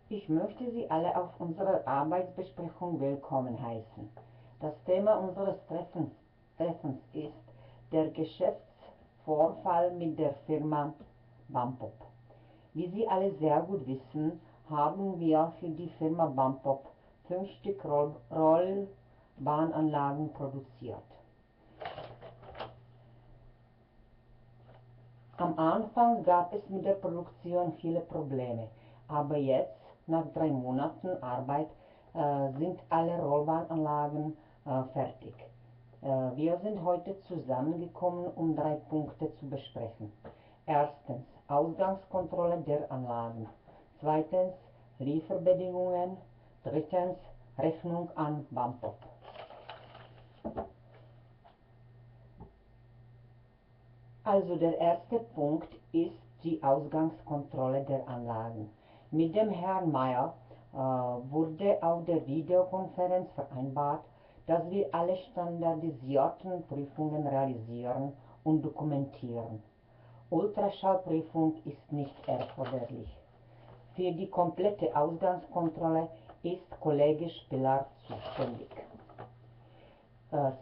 Ich möchte Sie alle auf unserer Arbeitsbesprechung willkommen heißen. Das Thema unseres Treffens ist der Geschäftsvorfall mit der Firma Bumpop. Wie Sie alle sehr gut wissen, haben wir für die Firma Bumpop 5 Stück Rollbahnanlagen produziert. Am Anfang gab es mit der Produktion viele Probleme, aber jetzt, nach 3 Monaten Arbeit, sind alle Rollbahnanlagen fertig. Wir sind heute zusammengekommen, um 3 Punkte zu besprechen. Erstens, Ausgangskontrolle der Anlagen. Zweitens, Lieferbedingungen. Drittens, Rechnung an Bumpop. Also der erste Punkt ist die Ausgangskontrolle der Anlagen. Mit dem Herrn Meyer wurde auf der Videokonferenz vereinbart, dass wir alle standardisierten Prüfungen realisieren und dokumentieren. Ultraschallprüfung ist nicht erforderlich. Für die komplette Ausgangskontrolle ist Kollege Spiller zuständig.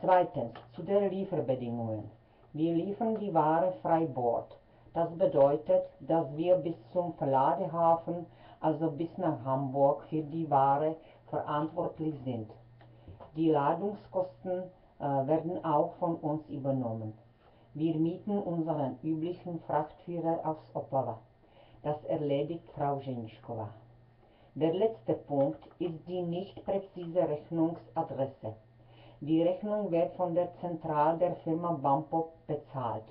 Zweitens, zu den Lieferbedingungen. Wir liefern die Ware frei Bord. Das bedeutet, dass wir bis zum Verladehafen, also bis nach Hamburg, für die Ware verantwortlich sind. Die Ladungskosten werden auch von uns übernommen. Wir mieten unseren üblichen Frachtführer aus Opava. Das erledigt Frau Zenischkova. Der letzte Punkt ist die nicht präzise Rechnungsadresse. Die Rechnung wird von der Zentrale der Firma Bumpop bezahlt.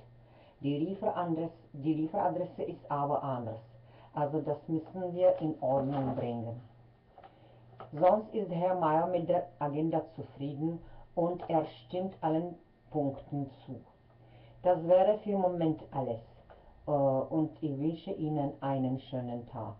Die Lieferadresse ist aber anders. Also das müssen wir in Ordnung bringen. Sonst ist Herr Meyer mit der Agenda zufrieden und er stimmt allen Punkten zu. Das wäre für den Moment alles. Und ich wünsche Ihnen einen schönen Tag.